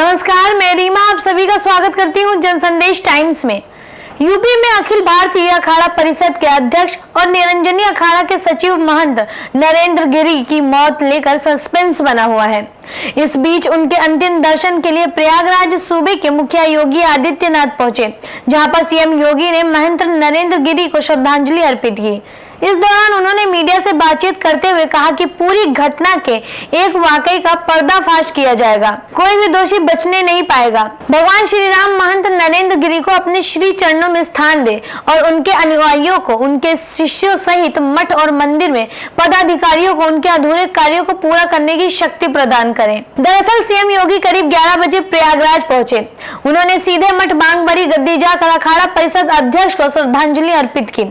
नमस्कार, मैं रीमा आप सभी का स्वागत करती हूं जनसंदेश टाइम्स में। यूपी में अखिल भारतीय अखाड़ा परिषद के अध्यक्ष और निरंजनी अखाड़ा के सचिव महंत नरेंद्र गिरी की मौत लेकर सस्पेंस बना हुआ है। इस बीच उनके अंतिम दर्शन के लिए प्रयागराज सूबे के मुखिया योगी आदित्यनाथ पहुंचे, जहां पर सीएम योगी ने महंत नरेंद्र गिरी को श्रद्धांजलि अर्पित की। इस दौरान उन्होंने मीडिया से बातचीत करते हुए कहा कि पूरी घटना के एक वाकई का पर्दाफाश किया जाएगा, कोई भी दोषी बचने नहीं पाएगा। भगवान श्री राम महंत नरेंद्र गिरी को अपने श्री चरणों में स्थान दे और उनके अनुयायियों को, उनके शिष्यों सहित मठ और मंदिर में पदाधिकारियों को उनके अधूरे कार्यों को पूरा करने की शक्ति प्रदान करें। दरअसल सीएम योगी करीब 11 बजे प्रयागराज पहुंचे। उन्होंने सीधे मठ बांगबरी गद्दी जाकर अखाड़ा परिषद अध्यक्ष को श्रद्धांजलि अर्पित की।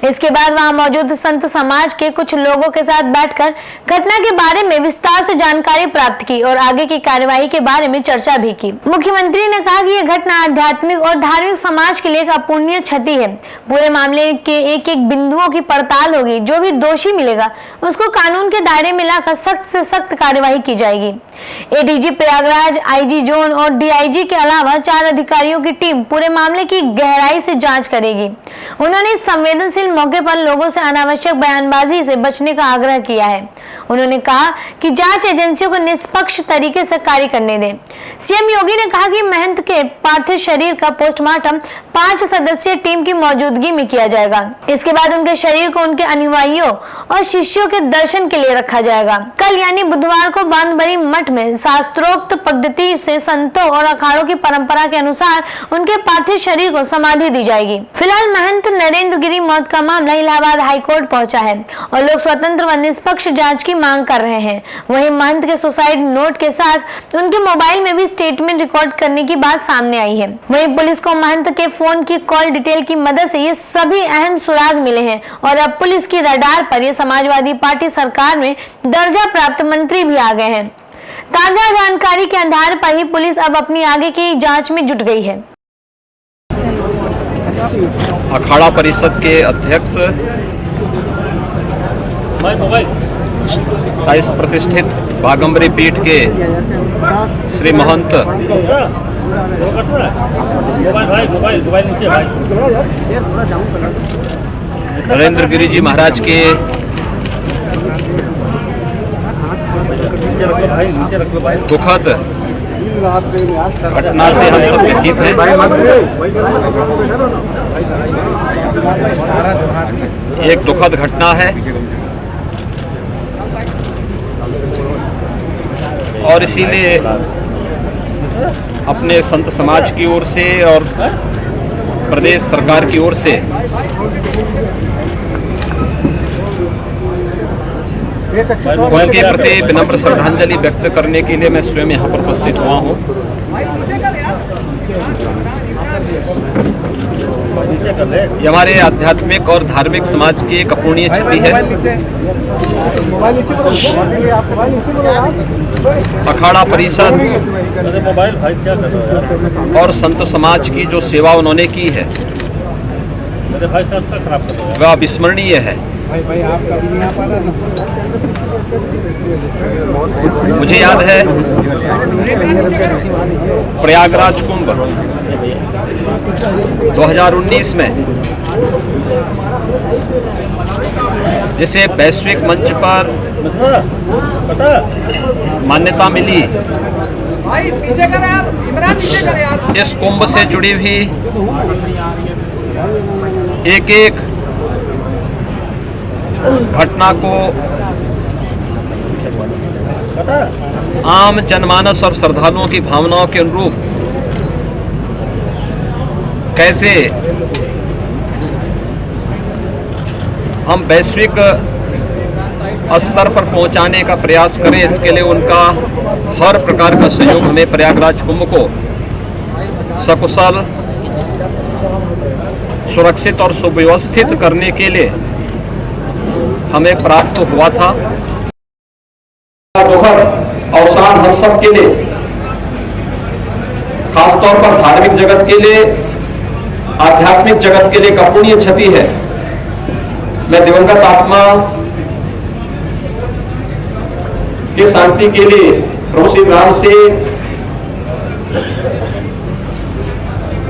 इसके बाद वहां मौजूद संत समाज के कुछ लोगों के साथ बैठकर घटना के बारे में विस्तार से जानकारी प्राप्त की और आगे की कार्यवाही के बारे में चर्चा भी की। मुख्यमंत्री ने कहा कि यह घटना आध्यात्मिक और धार्मिक समाज के लिए एक अपूरणीय क्षति है। पूरे मामले के एक एक बिंदुओं की पड़ताल होगी। जो भी दोषी मिलेगा उसको कानून के दायरे में लाकर सख्त से सख्त कार्यवाही की जाएगी। एडीजी प्रयागराज, आईजी जोन और डीआईजी के अलावा 4 अधिकारियों की टीम पूरे मामले की गहराई से जांच करेगी। उन्होंने इस संवेदनशील मौके पर लोगों से अनावश्यक बयानबाजी से बचने का आग्रह किया है। उन्होंने कहा कि जांच एजेंसियों को निष्पक्ष तरीके से कार्य करने दें। सीएम योगी ने कहा कि महंत के पार्थिव शरीर का पोस्टमार्टम 5 सदस्यीय टीम की मौजूदगी में किया जाएगा। इसके बाद उनके शरीर को उनके अनुयायियों और शिष्यों के दर्शन के लिए रखा जाएगा। कल यानी बुधवार को बांगबरी मठ में शास्त्रोक्त पद्धति से संतों और अखाड़ों की परंपरा के अनुसार उनके पार्थिव शरीर को समाधि दी जाएगी। फिलहाल महंत नरेंद्र गिरी मौत का मामला इलाहाबाद हाईकोर्ट पहुंचा है और लोग स्वतंत्र व निष्पक्ष जांच की मांग कर रहे हैं। वहीं महंत के सुसाइड नोट के साथ उनके मोबाइल में भी स्टेटमेंट रिकॉर्ड करने की बात सामने आई है। वहीं पुलिस को महंत के फोन की कॉल डिटेल की मदद से ये सभी अहम सुराग मिले हैं और अब पुलिस की रडार पर ये समाजवादी पार्टी सरकार में दर्जा प्राप्त मंत्री भी आ गए हैं। ताजा जानकारी के आधार पर ही पुलिस अब अपनी आगे की जांच में जुट गई है। अखाड़ा परिषद के अध्यक्ष इस प्रतिष्ठित बागंबरी पीठ के श्री महंत नरेंद्र गिरी जी महाराज के दुखद घटना से हम सब दुखित हैं। एक दुखद घटना है और इसीलिए अपने संत समाज की ओर से और प्रदेश सरकार की ओर से उनके प्रति विनम्र श्रद्धांजलि व्यक्त करने के लिए मैं स्वयं यहाँ पर उपस्थित हुआ हूँ। ये हमारे आध्यात्मिक और धार्मिक समाज की एक अपूरणीय क्षति है। अखाड़ा परिषद और संत समाज की जो सेवा उन्होंने की है वह अविस्मरणीय है। मुझे याद है प्रयागराज कुंभ 2019 में जिसे वैश्विक मंच पर मान्यता मिली, इस कुंभ से जुड़ी हुई एक एक घटना को आम जनमानस और श्रद्धालुओं की भावनाओं के अनुरूप कैसे हम वैश्विक स्तर पर पहुंचाने का प्रयास करें, इसके लिए उनका हर प्रकार का सहयोग हमें प्रयागराज कुंभ को सकुशल, सुरक्षित और सुव्यवस्थित करने के लिए हमें प्राप्त हुआ था। अवसान हम सब के लिए, खासतौर पर धार्मिक जगत के लिए, आध्यात्मिक जगत के लिए एक अपूरणीय क्षति है। मैं दिवंगत आत्मा की शांति के लिए प्रभु श्री राम से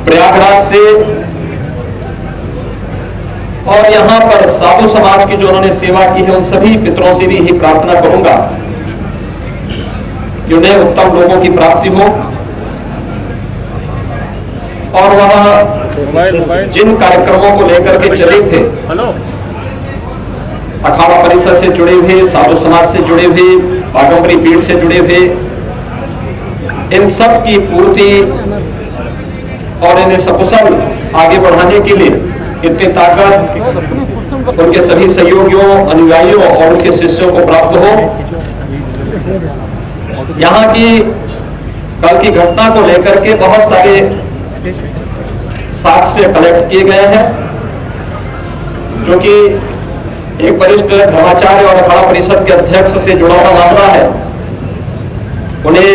प्रयागराज से और यहां पर साधु समाज की जो उन्होंने सेवा की है, उन सभी पितरों से भी यही प्रार्थना करूंगा कि उन्हें उत्तम लोगों की प्राप्ति हो और वह जिन कार्यक्रमों को लेकर के चले थे, अखाड़ा परिषद से जुड़े हुए, साधु समाज से जुड़े हुए, बागंबरी पीठ से जुड़े हुए, इन सब की पूर्ति और इन्हें सकुशल आगे बढ़ाने के लिए इतनी ताकत उनके सभी सहयोगियों, अनुयायियों और उनके शिष्यों को प्राप्त हो। यहाँ की कल की घटना को लेकर के बहुत सारे साक्ष्य कलेक्ट किए गए हैं, जो कि एक वरिष्ठ धर्माचार्य और अखाड़ा परिषद के अध्यक्ष से जुड़ा हुआ मामला है। उन्हें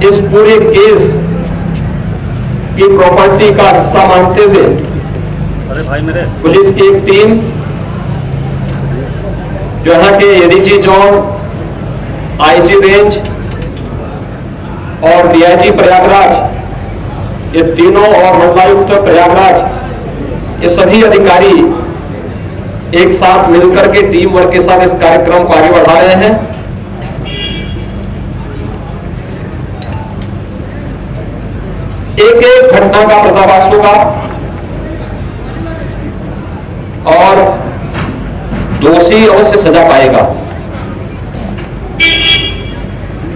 इस पूरे केस की प्रॉपर्टी का हिस्सा मानते हुए पुलिस की एक टीम जो है कि एडीजी जोन, आईजी रेंज और डीआईजी प्रयागराज, ये तीनों और मंडलायुक्त प्रयागराज, ये सभी अधिकारी एक साथ मिलकर के टीम वर्क के साथ इस कार्यक्रम को आगे बढ़ा रहे हैं। एक एक घटना का पर्दाफाश होगा और दोषी अवश्य सजा पाएगा।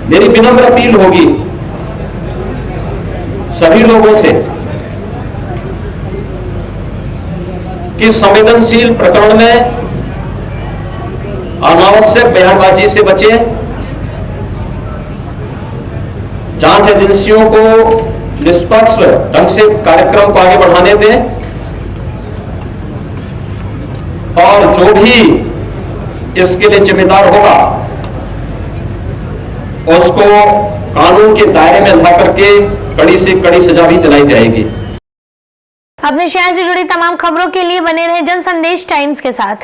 मेरी विनम्र अपील होगी सभी लोगों से कि संवेदनशील प्रकरण में अनावश्यक बयानबाजी से बचें, जांच एजेंसियों को निष्पक्ष ढंग से कार्यक्रम को आगे बढ़ाने दें और जो भी इसके लिए जिम्मेदार होगा उसको कानून के दायरे में ला करके कड़ी से कड़ी सजा भी दिलाई जाएगी। अपने शहर से जुड़ी तमाम खबरों के लिए बने रहे जन संदेश टाइम्स के साथ।